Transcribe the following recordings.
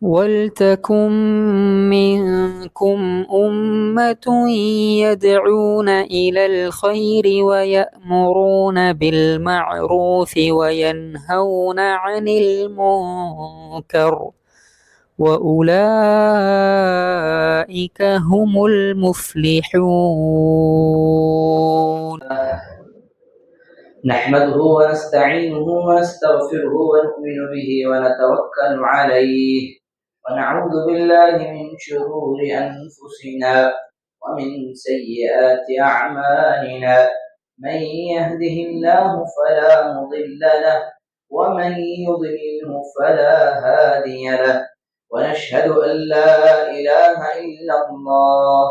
ولتكن منكم أمة يدعون إلى الخير ويأمرون بالمعروف وينهون عن المنكر وأولئك هم المفلحون. نحمده ونستعينه ونستغفره ونؤمن به ونتوكل عليه ونعوذ بالله من شرور أنفسنا ومن سيئات أعمالنا. من يهده الله فلا مضل له ومن يضلله فلا هادي له، ونشهد أن لا إله إلا الله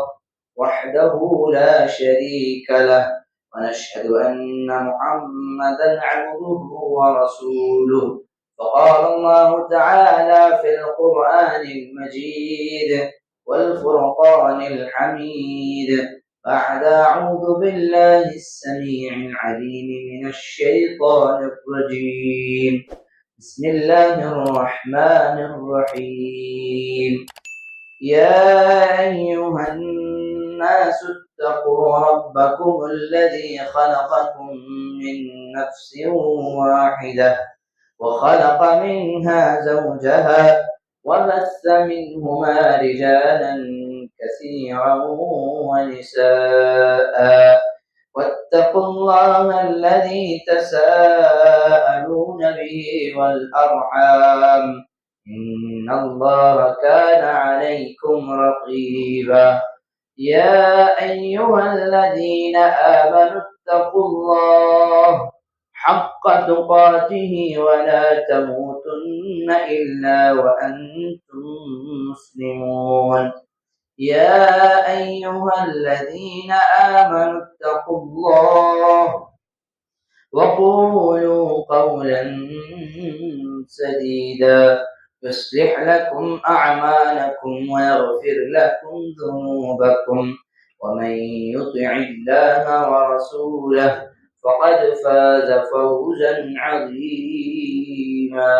وحده لا شريك له، ونشهد أن محمدا عبده ورسوله. فقال الله تعالى في القرآن المجيد والفرقان الحميد بعد أعوذ بالله السميع العليم من الشيطان الرجيم. بسم الله الرحمن الرحيم. يا أيها الناس اتقوا ربكم الذي خلقكم من نفس واحدة وخلق منها زوجها وبث منهما رجالا كثيرا ونساء، واتقوا الله الذي تساءلون به والأرحام إن الله كان عليكم رقيبا. يا أيها الذين آمنوا اتقوا الله حق تقاته ولا تموتن إلا وأنتم مسلمون. يا أيها الذين آمنوا اتقوا الله وقولوا قولا سديدا يصلح لكم أعمالكم ويغفر لكم ذنوبكم، ومن يطع الله ورسوله فقد فاز فوزا عظيما.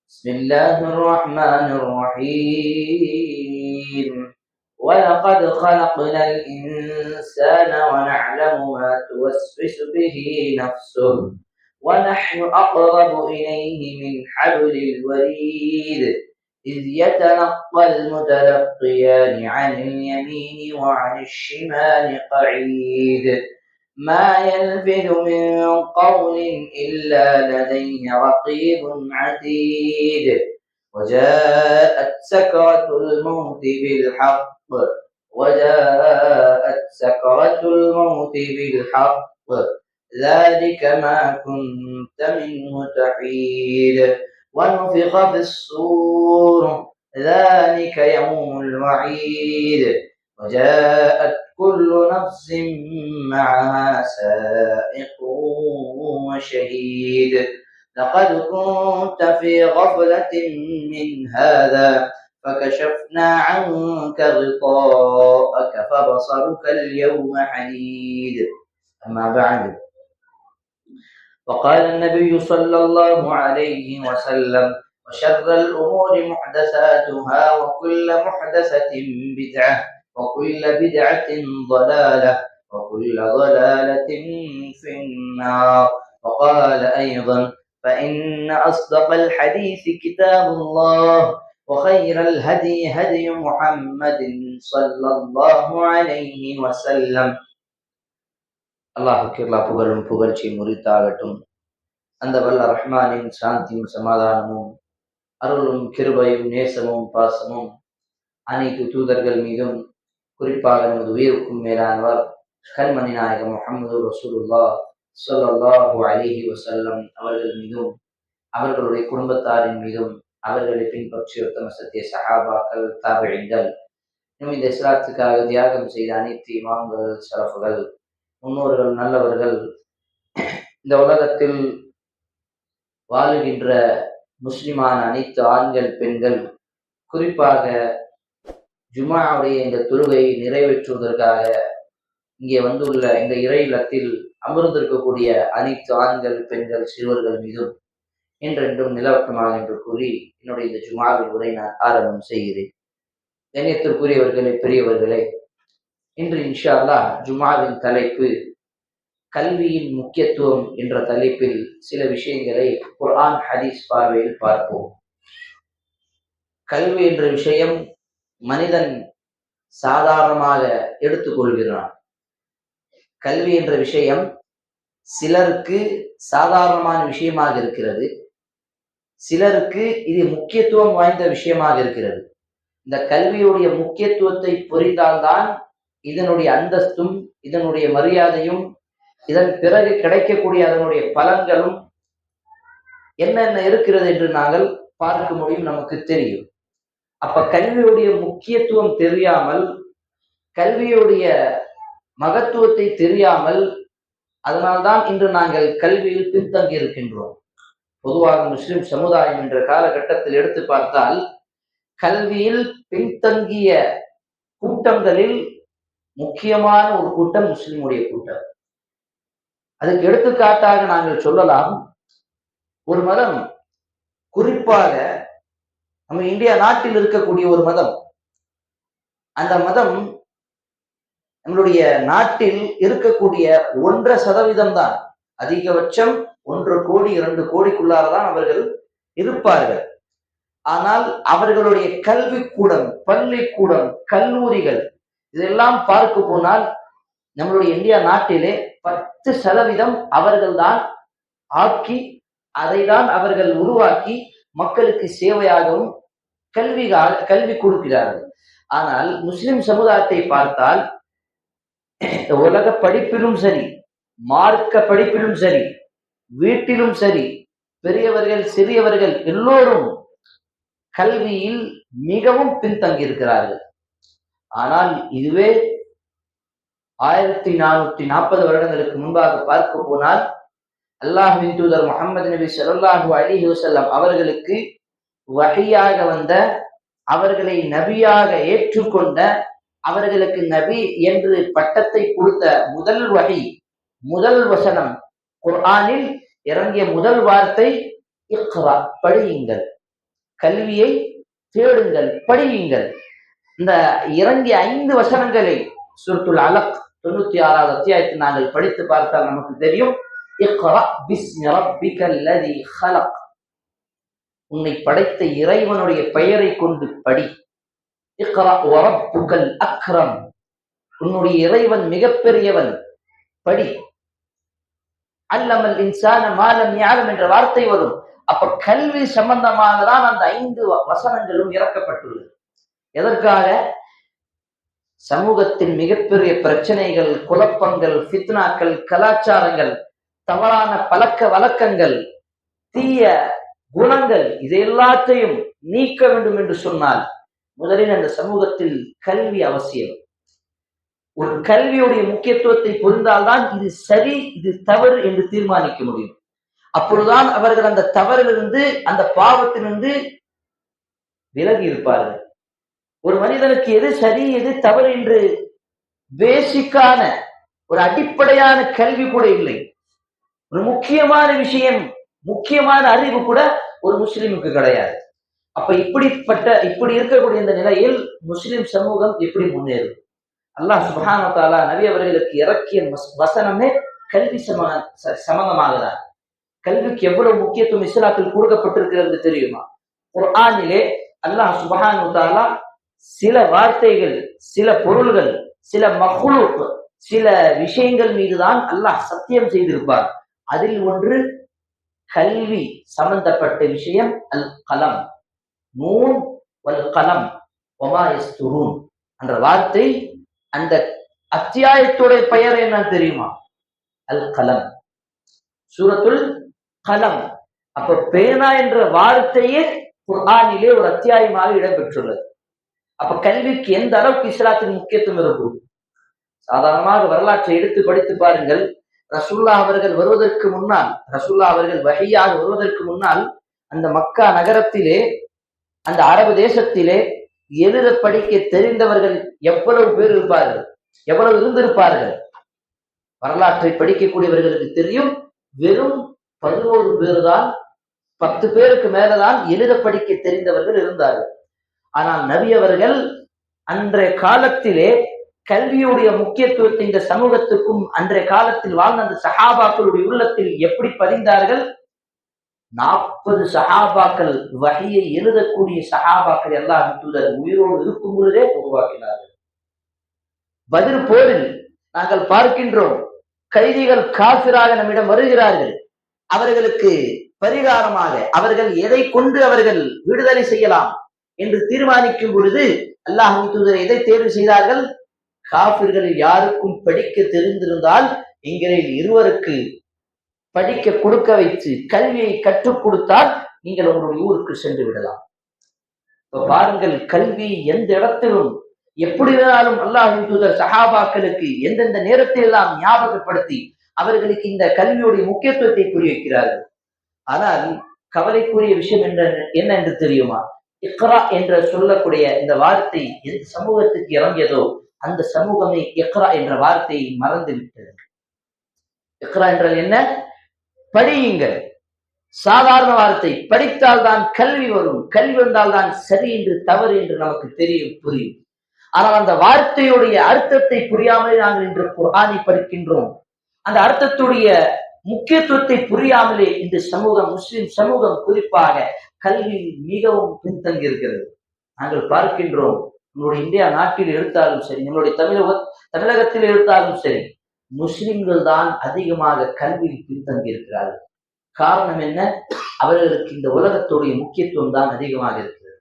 بسم الله الرحمن الرحيم. ولقد خلقنا الإنسان ونعلم ما توسوس به نفسه ونحن أقرب إليه من حبل الوريد إذ يتلقى المتلقيان عن اليمين وعن الشمال قعيد ما يلفظ من قول إلا لديه رقيب عتيد وجاءت سكرة الموت بالحق ذلك ما كنت منه تحيد ونفخ في الصور ذلك يوم الوعيد وجاءت كل نفس معها سائق وشهيد لقد كنت في غفلة من هذا فكشفنا عنك غطاءك فبصرك اليوم حديد. أما بعد، وقال النبي صلى الله عليه وسلم: وشر الأمور محدثاتها وكل محدثة بدعة وكل بدعة ضلالة وكل ضلالة في النار. وقال أيضا: فإن أصدق الحديث كتاب الله وخير الهدي هدي محمد صلى الله عليه وسلم. அல்லாஹுக்கு எல்லா புகழும் புகழ்ச்சியும் உரித்தாகட்டும். அந்த வல்ல ரஹ்மானின் சாந்தியும் சமாதானமும் அருளும் கிருபையும் நேசமும் பாசமும் அனைத்து தூதர்கள் மீதும், குறிப்பாக நமது உயிருக்கும் மேலானவர் கண்மணி நாயகம் முஹம்மது ரசூலுல்லாஹ் ஸல்லல்லாஹு அலைஹி வஸல்லம் அவர்கள் மீதும், அவர்களுடைய குடும்பத்தாரின் மீதும், அவர்களை பின்பற்றிய உத்தம சத்திய சஹாபாக்கள், தாபிஈன்கள், இந்த இஸ்லாத்துக்காக தியாகம் செய்த அனைத்து இமாம்கள், ஸலஃபுகள், முன்னோர்கள், நல்லவர்கள், இந்த உலகத்தில் வாழுகின்ற முஸ்லிமான அனைத்து ஆண்கள், பெண்கள், குறிப்பாக ஜும்ஆவுடைய இந்த தொழுகையை நிறைவேற்றுவதற்காக இங்கே வந்துள்ள இந்த இறை இல்லத்தில் அமர்ந்திருக்கக்கூடிய அனைத்து ஆண்கள், பெண்கள், சிறுவர்கள் மீதும் என்றென்றும் நிலவட்டமாக என்று கூறி என்னுடைய இந்த ஜுமாவின் உரை நான் ஆரம்பம் செய்கிறேன். கண்ணியத்திற்குரியவர்களே, பெரியவர்களே, இன்று இன்ஷா அல்லாஹ் ஜுமாவின் தலைப்பு கல்வியின் முக்கியத்துவம் என்ற தலைப்பில் சில விஷயங்களை குர்ஆன் ஹதீஸ் பார்வையில் பார்ப்போம். கல்வி என்ற விஷயம் மனிதன் சாதாரணமாக எடுத்துக்கொள்கிறான். கல்வி என்ற விஷயம் சிலருக்கு சாதாரணமான விஷயமாக இருக்கிறது, சிலருக்கு இது முக்கியத்துவம் வாய்ந்த விஷயமாக இருக்கிறது. இந்த கல்வியுடைய முக்கியத்துவத்தை புரிந்தால்தான் இதனுடைய அந்தஸ்தும் இதனுடைய மரியாதையும் இதன் பிறகு கிடைக்கக்கூடிய அதனுடைய பலன்களும் என்னென்ன இருக்கிறது என்று நாங்கள் பார்க்க முடியும், நமக்கு தெரியும். அப்ப கல்வியுடைய முக்கியத்துவம் தெரியாமல், கல்வியுடைய மகத்துவத்தை தெரியாமல், அதனால்தான் இன்று நாங்கள் கல்வியில் பின்தங்கி இருக்கின்றோம். பொதுவாக முஸ்லிம் சமுதாயம் என்ற காலகட்டத்தில் எடுத்து பார்த்தால் கல்வியில் பின்தங்கிய கூட்டங்களில் முக்கியமான ஒரு கூட்டம் முஸ்லிமுடைய கூட்டம். அதுக்கு எடுத்துக்காட்டாக நாங்கள் சொல்லலாம், ஒரு மதம், குறிப்பாக நம்ம இந்தியா நாட்டில் இருக்கக்கூடிய ஒரு மதம். அந்த மதம் நம்மளுடைய நாட்டில் இருக்கக்கூடிய 1% தான், அதிகபட்சம் 1 கோடி 2 கோடிக்குள்ளாரதான் அவர்கள் இருப்பார்கள். ஆனால் அவர்களுடைய கல்விக்கூடம், பள்ளிக்கூடம், கல்லூரிகள் இதெல்லாம் பார்க்க போனால் நம்மளுடைய இந்தியா நாட்டிலே 10% அவர்கள்தான் ஆக்கி, அதை தான் அவர்கள் உருவாக்கி மக்களுக்கு சேவையாகவும் கல்வி கொடுக்கிறார்கள். ஆனால் முஸ்லிம் சமுதாயத்தை பார்த்தால் உலக படிப்பிலும் சரி, மார்க்க படிப்பிலும் சரி, வீட்டிலும் சரி, பெரியவர்கள் சிறியவர்கள் எல்லோரும் கல்வியில் மிகவும் பின்தங்கி இருக்கிறார்கள். ஆனால் இதுவே 1440 வருடங்களுக்கு முன்பாக பார்க்க போனால் அல்லாஹ்வின் தூதர் முஹம்மது நபி ஸல்லல்லாஹு அலைஹி வஸல்லம் அவர்களுக்கு வஹியாக வந்த, அவர்களை நபியாக ஏற்றுக்கொண்ட, அவர்களுக்கு நபி என்று பட்டத்தை கொடுத்த முதல் வஹி, முதல் வசனம், குர்ஆனில் இறங்கிய முதல் வார்த்தை இக்ரா, படியுங்கள், கல்வியை தேடுங்கள், படியுங்கள். இந்த இறங்கிய 5 வசனங்களை சூரத்துல் அலக் 96வது அத்தியாயத்தில் நாங்கள் படித்து பார்த்தால் நமக்கு தெரியும். இக்ரா பிஸ்மி ரப்பிக்கல் லதீ ஹலக், உன்னை படைத்த இறைவனுடைய பெயரை கொண்டு படி. இக்ரா வரப்புக்கல் அக்ரம், உன்னுடைய இறைவன் மிகப்பெரியவன், படி. அல்லமல் இன்சான மாலம் யஅலம் என்ற வார்த்தை வரும். அப்ப கல்வி சம்பந்தமாக தான் அந்த 5 வசனங்களும் இறக்கப்பட்டுள்ளது. எதற்காக? சமூகத்தின் மிகப்பெரிய பிரச்சனைகள், குழப்பங்கள், ஃபித்னாக்கள், கலாச்சாரங்கள், தவறான பழக்க வழக்கங்கள், தீய குணங்கள், இது எல்லாத்தையும் நீக்க வேண்டும் என்று சொன்னால் முதலில் அந்த சமூகத்தில் கல்வி அவசியம். ஒரு கல்வியுடைய முக்கியத்துவத்தை புரிந்தால்தான் இது சரி, இது தவறு என்று தீர்மானிக்க முடியும். அப்பொழுதுதான் அவர்கள் அந்த தவறிலிருந்து, அந்த பாவத்திலிருந்து விலகி இருப்பார்கள். ஒரு மனிதனுக்கு எது சரி எது தவறு என்று பேசிக்கான ஒரு அடிப்படையான கல்வி கூட இல்லை. ஒரு முக்கியமான விஷயம், முக்கியமான அறிவு கூட ஒரு முஸ்லிமுக்கு கிடையாது. அப்ப இப்படி இருக்கக்கூடிய இந்த நிலையில் முஸ்லிம் சமூகம் எப்படி முன்னேறும்? அல்லாஹ் சுப்ஹானஹு வ தஆலா நபி அவர்களுக்கு இறக்கிய வசனமே கல்வி சம்பந்தமாகதான். கல்விக்கு எவ்வளவு முக்கியத்துவம் இஸ்லாத்தில் கொடுக்கப்பட்டிருக்கிறது தெரியுமா? குர்ஆனிலே அல்லாஹ் சுப்ஹானஹு வ தஆலா சில வார்த்தைகள், சில பொருள்கள், சில மக்லூக், சில விஷயங்கள் மீதுதான் அல்லாஹ் சத்தியம் செய்திருப்பார். அதில் ஒன்று கல்வி சம்பந்தப்பட்ட விஷயம். அல் கலம், நூன் வல் கலம் வமா யஸ்துரூன் என்ற வார்த்தை, அந்த அத்தியாயத்துடைய பெயர் என்ன தெரியுமா? அல் கலம், சூரத்துல் கலம். அப்ப பேனா என்ற வார்த்தையே குர்ஆனிலே ஒரு அத்தியாயமாக இடம்பெற்றுள்ளது. அப்ப கல்விக்கு எந்த அளவுக்கு இஸ்லாத்தின் முக்கியத்துவம் இருக்கும்? சாதாரணமாக வரலாற்றை எடுத்து படித்து பாருங்கள். ரசூலுல்லாஹ் அவர்கள் வருவதற்கு முன்னால், ரசூலுல்லாஹ் அவர்கள் வஹியாக வருவதற்கு முன்னால், அந்த மக்கா நகரத்திலே, அந்த அரபு தேசத்திலே எழுத படிக்க தெரிந்தவர்கள் எவ்வளவு பேர் இருப்பார்கள், எவ்வளவு இருந்திருப்பார்கள்? வரலாற்றை படிக்கக்கூடியவர்களுக்கு தெரியும், வெறும் 11 பேர் தான் 10 பேருக்கு மேலதான் எழுத படிக்க தெரிந்தவர்கள் இருந்தார்கள். ஆனால் நபி அவர்கள் அன்றைய காலத்திலே கல்வியுடைய முக்கியத்துவத்தை இந்த சமூகத்துக்கும் அன்றைய காலத்தில் வாழ்ந்த அந்த சஹாபாக்களுடைய உள்ளத்தில் எப்படி பதிந்தார்கள்? 40 சஹாபாக்கள், வஹியை எழுதக்கூடிய சஹாபாக்கள் எல்லாம் தூதர் உயிரோடு இருக்கும் பொழுதே உருவாக்கினார்கள். பத்ர் போரில் நாங்கள் பார்க்கின்றோம், கைதிகள் காஃபிராக நம்மிடம் வருகிறார்கள். அவர்களுக்கு பரிகாரமாக அவர்கள் எதை கொண்டு அவர்கள் விடுதலை செய்யலாம் என்று தீர்மானிக்கும் பொழுது அல்லாஹ்வின் தூதர் எதை தேர்வு செய்தார்கள்? காஃபிர்களில் யாருக்கும் படிக்க தெரிந்திருந்தால் எங்களில் இருவருக்கு படிக்க கொடுக்க வைத்து கல்வியை கற்றுக் கொடுத்தால் நீங்கள் உங்களுடைய ஊருக்கு சென்று விடலாம். பாருங்கள், கல்வி எந்த இடத்திலும் எப்படி வேணாலும் அல்லாஹ்வின் தூதர் சஹாபாக்களுக்கு எந்தெந்த நேரத்தில் எல்லாம் ஞாபகப்படுத்தி அவர்களுக்கு இந்த கல்வியுடைய முக்கியத்துவத்தை புரிய வைக்கிறார்கள். ஆனால் கவலைக்குரிய விஷயம் என்ன என்று தெரியுமா? இக்ரா என்ற சொல்லக்கூடிய இந்த வார்த்தை எந்த சமூகத்துக்கு இறங்கியதோ அந்த சமூகமே இக்ரா என்ற வார்த்தையை மறந்து விட்டது. இக்ரா என்றால் என்ன? படியுங்கள். சாதாரண வார்த்தை. படித்தால் தான் கல்வி வரும். கல்வி வந்தால் தான் சரி என்று தவறு என்று நமக்கு தெரியும், புரியும். ஆனால் அந்த வார்த்தையுடைய அர்த்தத்தை புரியாமலே நாங்கள் இன்று குர்ஆனை படிக்கின்றோம். அந்த அர்த்தத்துடைய முக்கியத்துவத்தை புரியாமலே இந்த சமூகம், முஸ்லிம் சமூகம் குறிப்பாக கல்வி மிகவும் பின்தங்கி இருக்கிறது. நாங்கள் பார்க்கின்றோம், நம்மளுடைய இந்தியா நாட்டில் எடுத்தாலும் சரி, நம்மளுடைய தமிழகத்தில் எடுத்தாலும் சரி, முஸ்லிம்கள் தான் அதிகமாக கல்வியில் பின்தங்கி இருக்கிறார்கள். காரணம் என்ன? அவர்களுக்கு இந்த உலகத்துடைய முக்கியத்துவம் தான் அதிகமாக இருக்கிறது.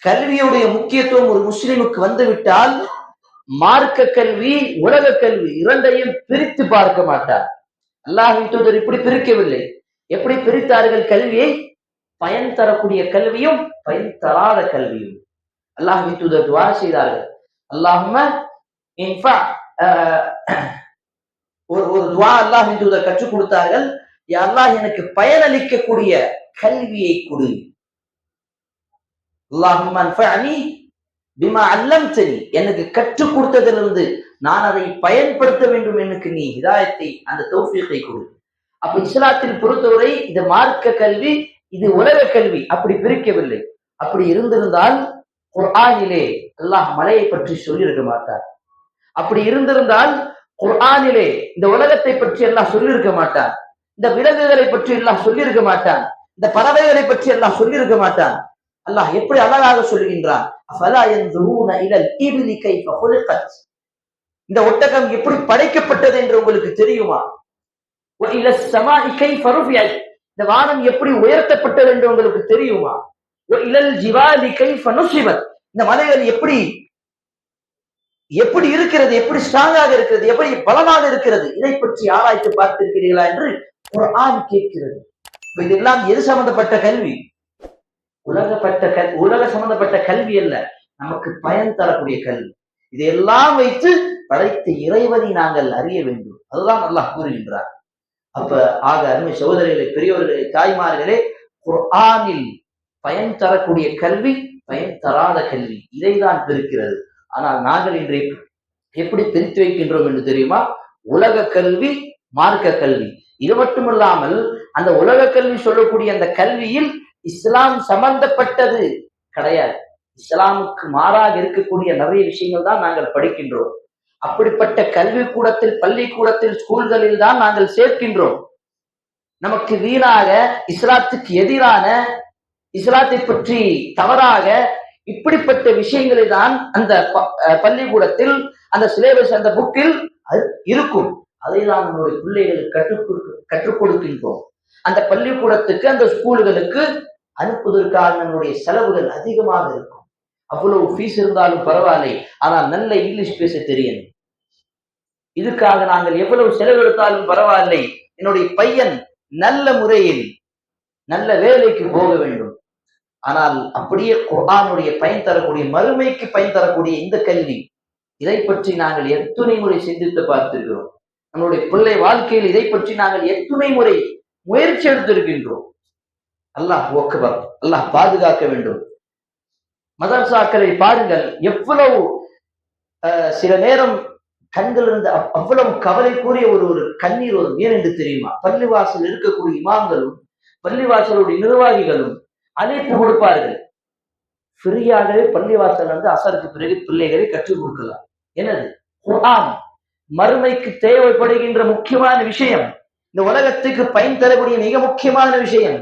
கல்வியுடைய முக்கியத்துவம் ஒரு முஸ்லிமுக்கு வந்துவிட்டால் மார்க்க கல்வி, உலக கல்வி இரண்டையும் பிரித்து பார்க்க மாட்டார். அல்லாஹ்வின் தூதர் இப்படி பிரிக்கவில்லை. எப்படி பிரித்தார்கள் கல்வியை? பயன் தரக்கூடிய கல்வியும் பயன் தராத கல்வியும். அல்லாஹ்வின் தூதர் துஆ செய்தார்கள். அல்லாஹும்ம இன்ஃபா, ஒரு துஆ அல்லாஹ்வின் தூதர் கற்றுக் கொடுத்தார்கள். யா அல்லாஹ், எனக்கு பயனளிக்கக்கூடிய கல்வியை கொடு. அல்லாஹும்ம அன்ஃபஅனி பிமா அல்லம்தனி, எனக்கு கற்றுக் கொடுத்ததிலிருந்து நான் அதை பயன்படுத்த வேண்டும், எனக்கு நீ ஹிதாயத்தை, அந்த தௌஃபீகை கொடு. அப்ப இஸ்லாத்தில் பொறுத்தவரை இது மார்க்க கல்வி, இது உலக கல்வி, அப்படி பிரிக்கவில்லை. அப்படி இருந்திருந்தால் குர்ஆனிலே அல்லாஹ் மலையை பற்றி சொல்லியிருக்க மாட்டார். அப்படி இருந்திருந்தால் குர்ஆனிலே இந்த உலகத்தை பற்றி எல்லாம் சொல்லியிருக்க மாட்டான். இந்த விலங்குகளை பற்றி எல்லாம் சொல்லியிருக்க மாட்டான். இந்த பறவைகளை பற்றி எல்லாம் சொல்லியிருக்க மாட்டான். அல்லாஹ் எப்படி அழகாக சொல்லுகின்றான், அஃபலா யன்துரூன இலல் இப்லி கைஃப குலிகத், இந்த ஒட்டகம் எப்படி படைக்கப்பட்டது என்று உங்களுக்கு தெரியுமா? வ இலஸ் ஸமாஇ கைஃப ருஃபியத், இந்த வானம் எப்படி உயர்த்தப்பட்டது என்று உங்களுக்கு தெரியுமா? வ இலல் ஜிபாலி கைஃப நுஸிபத், இந்த மலைகள் எப்படி இருக்கிறது, எப்படி ஸ்ட்ராங்காக இருக்கிறது, எப்படி பலமாக இருக்கிறது, இதை பற்றி ஆராய்ச்சி பார்த்திருக்கிறீர்களா என்று குர்ஆன் கேட்கிறது. இதெல்லாம் எது சம்பந்தப்பட்ட கல்வி? உலக சம்பந்தப்பட்ட கல்வி அல்ல, நமக்கு பயன் தரக்கூடிய கல்வி. இதையெல்லாம் வைத்து படைத்த இறைவனை நாங்கள் அறிய வேண்டும். அதுதான் அல்லாஹ் கூறுகின்றார். அப்ப அருமை சகோதரர்களே, பெரியவர்களே, தாய்மார்களே, குர்ஆனில் பயன் தரக்கூடிய கல்வி, பயன் தராத கல்வி, இதைதான் பிரிக்கிறது. ஆனால் நாங்கள் இன்று எப்படி பிரித்து வைக்கின்றோம் என்று தெரியுமா? உலக கல்வி, மார்க்க கல்வி. இது மட்டுமல்லாமல் அந்த உலக கல்வி சொல்லக்கூடிய அந்த கல்வியில் இஸ்லாம் சம்பந்தப்பட்டது கிடையாது. இஸ்லாமுக்கு மாறாக இருக்கக்கூடிய நிறைய விஷயங்கள் தான் நாங்கள் படிக்கின்றோம். அப்படிப்பட்ட கல்வி கூடத்தில், பள்ளிக்கூடத்தில், ஸ்கூல்களில் தான் நாங்கள் சேர்க்கின்றோம். நமக்கு வீணாக இஸ்லாத்துக்கு எதிரான, இஸ்லாத்தை பற்றி தவறாக இப்படிப்பட்ட விஷயங்களை தான் அந்த பள்ளிக்கூடத்தில், அந்த சிலேபஸ், அந்த புக்கில் இருக்கும். அதை தான் நம்மளுடைய பிள்ளைகளுக்கு கற்றுக் கொடுக்கின்றோம். அந்த பள்ளிக்கூடத்துக்கு, அந்த ஸ்கூல்களுக்கு அனுப்புவதற்காக நம்முடைய செலவுகள் அதிகமாக இருக்கும். அவ்வளவு ஃபீஸ் இருந்தாலும் பரவாயில்லை, ஆனால் நல்ல இங்கிலீஷ் பேச தெரியணும். இதுக்காக நாங்கள் எவ்வளவு செலவெடுத்தாலும் பரவாயில்லை, என்னுடைய பையன் நல்ல முறையில் நல்ல வேலைக்கு போக வேண்டும். ஆனால் அப்படியே குர்ஆனுடைய பயன் தரக்கூடிய, மறுமைக்கு பயன் தரக்கூடிய இந்த கல்வி, இதை பற்றி நாங்கள் எத்தனை முறை சிந்தித்து பார்த்திருக்கிறோம்? நம்மளுடைய பிள்ளை வாழ்க்கையில் இதை பற்றி நாங்கள் எத்தனை முறை முயற்சி எடுத்திருக்கின்றோம்? அல்லாஹ் அக்பர், அல்லாஹ் பாதுகாக்க வேண்டும். மதரசாக்களை பாருங்கள், எவ்வளவு சில நேரம் கண்கள் இருந்து அவ்வளவு கவலைக்குரிய ஒரு கண்ணீர் வரும். ஏன் என்று தெரியுமா? பள்ளிவாசல் இருக்கக்கூடிய இமாம்களும் பள்ளிவாசலுடைய நிர்வாகிகளும் அழைப்பு கொடுப்பார்கள். ஃப்ரீயாகவே பள்ளிவாசல் அசருக்கு பிறகு பிள்ளைகளை கற்றுக் கொடுக்கலாம். என்னது? குர்ஆன். மறுமைக்கு தேவைப்படுகின்ற முக்கியமான விஷயம், இந்த உலகத்துக்கு பயன் தரக்கூடிய மிக முக்கியமான விஷயம்.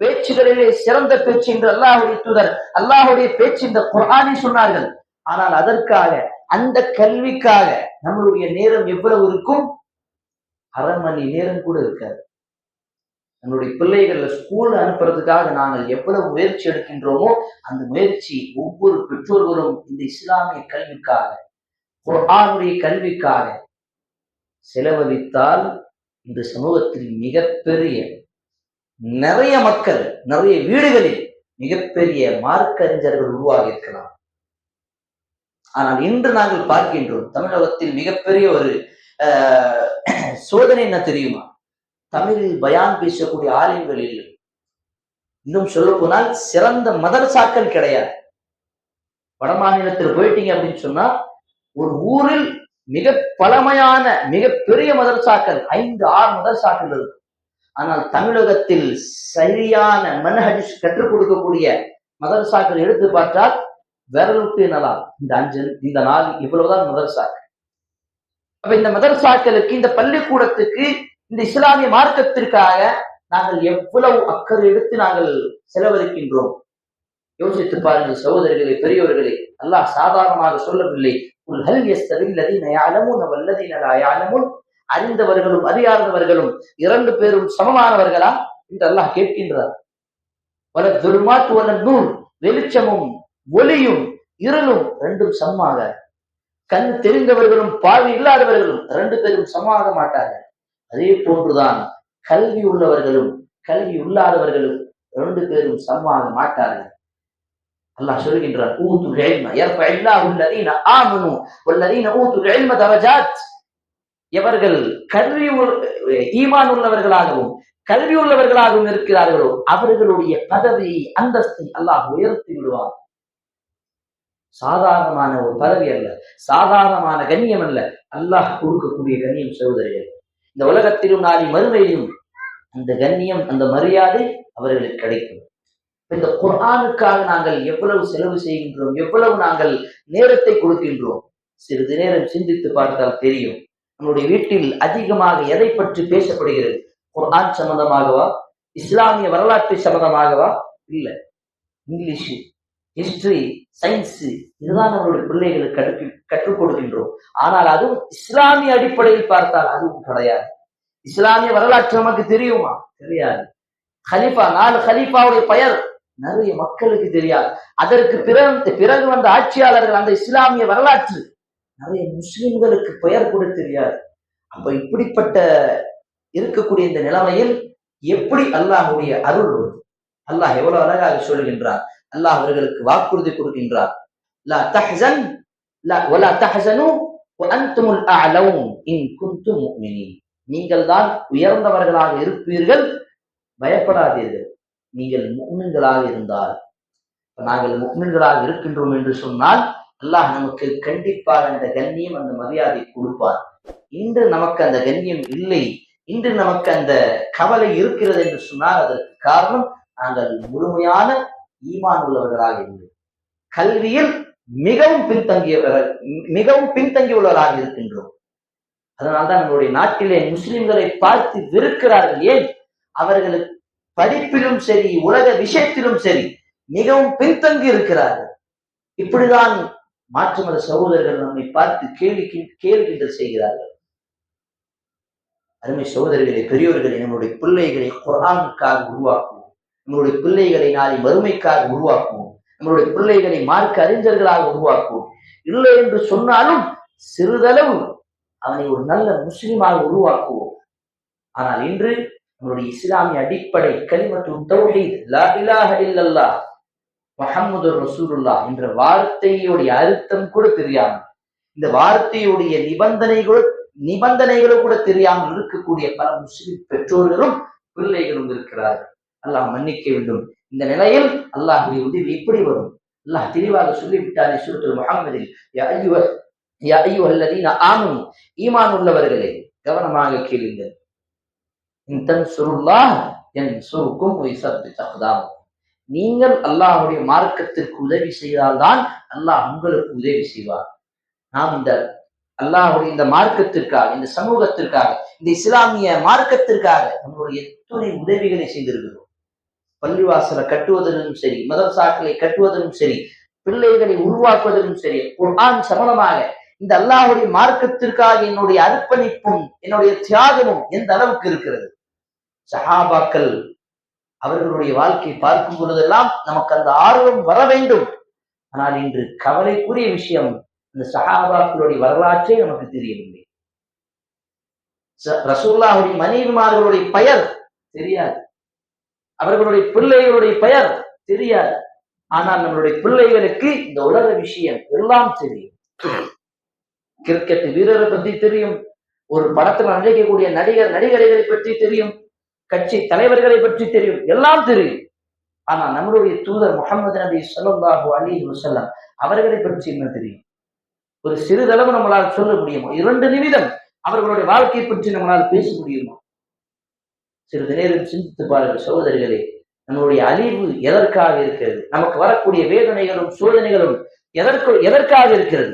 பேச்சுகளிலே சிறந்த பேச்சு என்று அல்லாஹுடைய தூதர் அல்லாஹுடைய பேச்சு இந்த குர்ஆனை சொன்னார்கள். ஆனால் அதற்காக, அந்த கல்விக்காக நம்மளுடைய நேரம் எவ்வளவு இருக்கும்? அரை மணி நேரம் கூட இருக்காது. நம்மளுடைய பிள்ளைகளை ஸ்கூல் அனுப்புறதுக்காக நாங்கள் எவ்வளவு முயற்சி எடுக்கின்றோமோ அந்த முயற்சி ஒவ்வொரு பெற்றோர்களும் இந்த இஸ்லாமிய கல்விக்காக, குர்ஆனுடைய கல்விக்காக செலவழித்தால் இந்த சமூகத்தில் மிகப்பெரிய நிறைய மக்கள், நிறைய வீடுகளில் மிகப்பெரிய மார்க்கறிஞர்கள் உருவாகி இருக்கலாம். ஆனால் இன்று நாங்கள் பார்க்கின்றோம், தமிழகத்தில் மிகப்பெரிய ஒரு சோதனை என்ன தெரியுமா? தமிழில் பயான் பேசக்கூடிய ஆலிம்கள் இல்லை. இன்னும் சொல்ல போனால் சிறந்த மதரசாக்கள் கிடையாது. வட மாநிலத்தில் போயிட்டீங்க அப்படின்னு சொன்னா ஒரு ஊரில் மிக பழமையான மிகப்பெரிய மதரசாக்கள் 5-6 மதரசாக்கள் இருக்கும். ஆனால் தமிழகத்தில் சரியான மன்ஹஜ் கற்றுக் கொடுக்கக்கூடிய மதரசாக்கள் எடுத்து பார்த்தால் விரலுக்கு என்னலாம் இந்த நாள் இவ்வளவுதான் மதரசாக்கள். அப்ப இந்த மதரசாக்களுக்கு, இந்த பள்ளிக்கூடத்துக்கு, இந்த இஸ்லாமிய மார்க்கத்திற்காக நாங்கள் எவ்வளவு அக்கறை எடுத்து நாங்கள் செலவழிக்கின்றோம். யோசித்து பாருங்கள் சகோதரர்களே, பெரியவர்களே. அல்லாஹ் சாதாரணமாக சொல்லவில்லை, அறிந்தவர்களும் அறியாதவர்களும் 2 பேரும் சமமானவர்களா என்று அல்லாஹ் கேட்கின்றார். வெளிச்சமும் ஒளியும் இருளும் 2 சமமாக, கண் தெரிந்தவர்களும் பார்வை இல்லாதவர்களும் 2 பேரும் சமமாக மாட்டார்கள். அதே போன்றுதான் கல்வி உள்ளவர்களும் கல்வி இல்லாதவர்களும் 2 பேரும் சமமாக மாட்டார்கள். அல்லாஹ் சொல்கின்றார், எவர்கள் கல்வி ஈமான் உள்ளவர்களாகவும் கல்வி உள்ளவர்களாகவும் இருக்கிறார்களோ அவர்களுடைய பதவி அந்தஸ்தை அல்லாஹ் உயர்த்தி விடுவார். சாதாரணமான ஒரு பதவி அல்ல, சாதாரணமான கண்ணியம் அல்ல, அல்லாஹ் கொடுக்கக்கூடிய கண்ணியம். சகோதரர்கள், இந்த உலகத்திலும் நாளை மறுமையிலும் அந்த கண்ணியம், அந்த மரியாதை அவர்களுக்கு கிடைக்கும். இந்த குர்ஆனுக்காக நாங்கள் எவ்வளவு செலவு செய்கின்றோம், எவ்வளவு நாங்கள் நேரத்தை கொடுக்கின்றோம். சிறிது நேரம் சிந்தித்து பார்த்தால் தெரியும். நம்முடைய வீட்டில் அதிகமாக எதை பற்றி பேசப்படுகிறது? குர்ஆன் சம்பந்தமாகவா? இஸ்லாமிய வரலாற்று சம்பந்தமாகவா? இல்ல, இங்கிலீஷ், ஹிஸ்டரி, சயின்ஸ், இதுதான் நம்மளுடைய பிள்ளைகளுக்கு கற்றுக் கொடுக்கின்றோம். ஆனால் அதுவும் இஸ்லாமிய அடிப்படையில் பார்த்தால் அதுவும் கிடையாது. இஸ்லாமிய வரலாற்று நமக்கு தெரியுமா? தெரியாது. ஹலீஃபா, 4 ஹலீஃபாவுடைய பெயர் நிறைய மக்களுக்கு தெரியாது. அதற்கு பிறகு வந்த ஆட்சியாளர்கள், அந்த இஸ்லாமிய வரலாற்று நிறைய முஸ்லிம்களுக்கு பெயர் கூட தெரியாது. அப்ப இப்படிப்பட்ட இருக்கக்கூடிய இந்த நிலைமையில் எப்படி அல்லாஹுடைய அருள் வரும்? அல்லாஹ் எவ்வளவு அழகாக சொல்கின்றார். அல்லாஹ் அவர்களுக்கு வாக்குறுதி கொடுக்கின்றார். லா தஹ்சன் வலா தஹ்சனு வஅன்துமுல் அஅலவுன் இன் குன்தும் முஃமினீன். நீங்கள் தான் உயர்ந்தவர்களாக இருப்பீர்கள், பயப்படாதீர்கள் நீங்கள் முஃமின்களாக இருந்தால். நாங்கள் முஃமின்களாக இருக்கின்றோம் என்று சொன்னால் அல்லாஹ் நமக்கு கண்டிப்பாக அந்த கண்ணியம், அந்த மரியாதை கொடுப்பார். இன்று நமக்கு அந்த கண்ணியம் இல்லை, இன்று நமக்கு அந்த கவலை இருக்கிறது என்று சொன்னால் அதற்கு காரணம் நாங்கள் முழுமையான ஈமான் உள்ளவர்களாக இல்லை, கல்வியில் மிகவும் பின்தங்கியுள்ளவராக இருக்கின்றோம். அதனால்தான் நம்முடைய நாட்டிலே முஸ்லிம்களை பார்த்து வெறுக்கிறார்கள். ஏன்? அவர்களுக்கு படிப்பிலும் சரி, உலக விஷயத்திலும் சரி மிகவும் பின்தங்கி இருக்கிறார்கள். இப்படிதான் மாற்று மத சகோதரர்கள் நம்மை பார்த்து கேள்விகள் செய்கிறார்கள். அருமை சகோதரர்களை, பெரியோர்களை, நம்முடைய பிள்ளைகளை குர்ஆனுக்காக உருவாக்குவோம். நம்மளுடைய பிள்ளைகளை நாளை மறுமைக்காக உருவாக்குவோம். நம்மளுடைய பிள்ளைகளை மார்க்க அறிஞர்களாக உருவாக்குவோம். இல்லை என்று சொன்னாலும் சிறிதளவு அவனை ஒரு நல்ல முஸ்லிமாக உருவாக்குவோம். ஆனால் இன்று நம்மளுடைய இஸ்லாமிய அடிப்படை கலிமத்து தௌஹீத், லா இலாஹ இல்லல்லாஹ் முஹம்மதுர் ரசூலுல்லாஹ் என்ற வார்த்தையுடைய அர்த்தம் கூட தெரியாமல், இந்த வார்த்தையுடைய நிபந்தனைகளும் கூட தெரியாமல் இருக்கக்கூடிய பல முஸ்லிம் பெற்றோர்களும் பிள்ளைகளும் இருக்கிறார்கள். அல்லாஹ் மன்னிக்க வேண்டும். இந்த நிலையில் அல்லாஹ்வுடைய உதவி எப்படி வரும்? அல்லாஹ் தெளிவாக சொல்லிவிட்டார் சூரத்துல் முஹம்மதில், யா அய்யுஹல்லதீன ஆமனு, ஈமான் உள்ளவர்களே கவனமாக கேளுங்கள். இன் தன்சுருல்லாஹ் யன்சுருக்கும் வயுஸப்பித் அக்தாமக்கும். நீங்கள் அல்லாஹ்வுடைய மார்க்கத்திற்கு உதவி செய்தால்தான் அல்லாஹ் உங்களுக்கு உதவி செய்வார். நாம் இந்த அல்லாஹ்வுடைய இந்த மார்க்கத்திற்காக, இந்த சமூகத்திற்காக, இந்த இஸ்லாமிய மார்க்கத்திற்காக நம்மளுடைய எத்தனை உதவிகளை செய்திருக்கிறோம். பள்ளிவாசலை கட்டுவதிலும் சரி, மதரசாக்களை கட்டுவதிலும் சரி, பிள்ளைகளை உருவாக்குவதிலும் சரி, குர்ஆன் சம்பந்தமாக இந்த அல்லாஹ்வுடைய மார்க்கத்திற்காக என்னுடைய அர்ப்பணிப்பும் என்னுடைய தியாகமும் எந்த அளவுக்கு இருக்கிறது. சஹாபாக்கள் அவர்களுடைய வாழ்க்கையை பார்க்கும் பொழுதெல்லாம் நமக்கு அந்த ஆர்வம் வர வேண்டும். ஆனால் இன்று கவலைக்குரிய விஷயம், இந்த சஹாபாக்களுடைய வரலாற்றே நமக்கு தெரியவில்லை. ரசூலுல்லாஹ்வுடைய மனைவிமார்களுடைய பெயர் தெரியாது, அவர்களுடைய பிள்ளைகளுடைய பெயர் தெரியாது. ஆனால் நம்மளுடைய பிள்ளைகளுக்கு இந்த உலக விஷயம் எல்லாம் தெரியும். கிரிக்கெட் வீரரை பற்றி தெரியும், ஒரு படத்தில் நடிக்கக்கூடிய நடிகர்களை பற்றி தெரியும், கட்சி தலைவர்களை பற்றி தெரியும், எல்லாம் தெரியும். ஆனா நம்மளுடைய தூதர் முஹம்மது நபி ஸல்லல்லாஹு அலைஹி வஸல்லம் அவர்களை பற்றி என்ன தெரியும்? ஒரு சிறிதளவு நம்மளால் சொல்ல முடியுமா? 2 நிமிடம் அவர்களுடைய வாழ்க்கையை பற்றி நம்மளால் பேச முடியுமா? சிறிது நேரம் சிந்தித்து பாருங்கள் சகோதரிகளே. நம்மளுடைய அழிவு எதற்காக இருக்கிறது? நமக்கு வரக்கூடிய வேதனைகளும் சோதனைகளும் எதற்காக இருக்கிறது?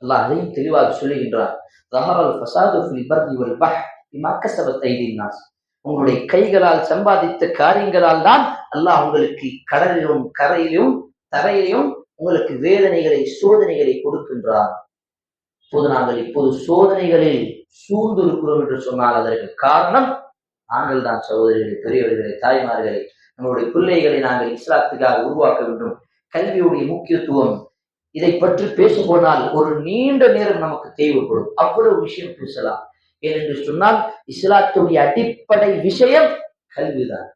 அல்லாஹ் அதையும் தெளிவாக சொல்லுகின்றார். ஸஹரல் ஃபஸாது ஃபில் பர்ரி வல் பஹ் பிமா கஸபத் ஐதீன் நாஸ். உங்களுடைய கைகளால் சம்பாதித்த காரியங்களால் தான் அல்லாஹ் உங்களுக்கு கடலிலும் கரையிலும் தரையிலும் உங்களுக்கு வேதனைகளை சோதனைகளை கொடுக்கின்றார். இப்போது சோதனைகளில் சூழ்ந்திருக்கிறோம் என்று சொன்னால் அதற்கு காரணம் நாங்கள் தான். சகோதரிகளை, பெரியவர்களை, தாய்மார்களை, நம்மளுடைய பிள்ளைகளை நாங்கள் இஸ்லாத்துக்காக உருவாக்க வேண்டும். கல்வியுடைய முக்கியத்துவம் இதை பற்றி பேச போனால் ஒரு நீண்ட நேரம் நமக்கு தேவைப்படும். அவ்வளவு விஷயம் பேசலாம். ஏனென்று சொன்னால் இஸ்லாத்துடைய அடிப்படை விஷயம் கல்விதான்.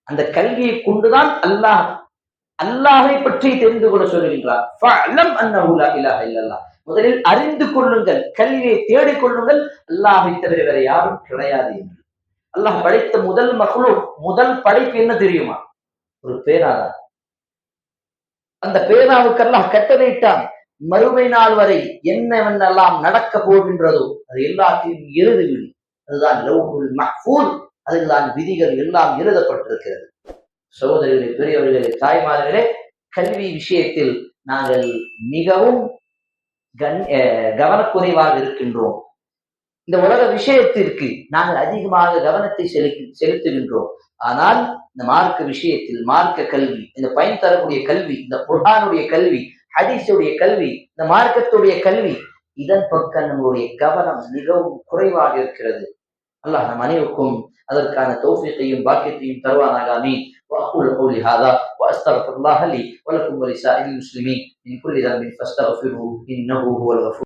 அந்த கல்வியை கொண்டுதான் அல்லாஹை பற்றி தெரிந்து கொள்ள சொல்கின்றார். முதலில் அறிந்து கொள்ளுங்கள், கல்வியை தேடிக் கொள்ளுங்கள், அல்லாஹை தவிர வேற யாரும் கிடையாது என்று. அல்லாஹ் படைத்த முதல் படைப்பு என்ன தெரியுமா? ஒரு பேனாதான். அந்த பேனாவுக்கு அல்லாஹ் கட்டளையிட்டான், மறுமை நாள் வரை என்னவென்னெல்லாம் நடக்க போகின்றதோ அது எல்லாத்தையும் எழுதுவிடு. அதுதான் லவ்ஹுல் மஹ்ஃபூஸ். அதுதான் விதிகள் எல்லாம் எழுதப்பட்டிருக்கிறது. சகோதரிகளே, பெரியவர்களே, தாய்மார்களே, கல்வி விஷயத்தில் நாங்கள் மிகவும் கவனக்குறைவாக இருக்கின்றோம். இந்த உலக விஷயத்திற்கு நாங்கள் அதிகமாக கவனத்தை செலுத்துகின்றோம். ஆனால் இந்த மார்க்க விஷயத்தில், மார்க்க கல்வி, இந்த பயன் தரக்கூடிய கல்வி, இந்த குர்ஆனுடைய கல்வி, ஹதீஸுடைய கல்வி, இந்த மார்க்கத்துடைய கல்வி, இதன் பக்கம் நம்முடைய கவனம் மிகவும் குறைவாக இருக்கிறது. அல்லாஹ் நம் அனைவருக்கும் அதற்கான தௌஃபீக்கையும் பாக்கியத்தையும் தருவானாக. ஆமீன். وأقول قولي هذا وأستغفر الله لي ولكم ولسائر المسلمين من كل ذنب فاستغفروه إنه هو الغفور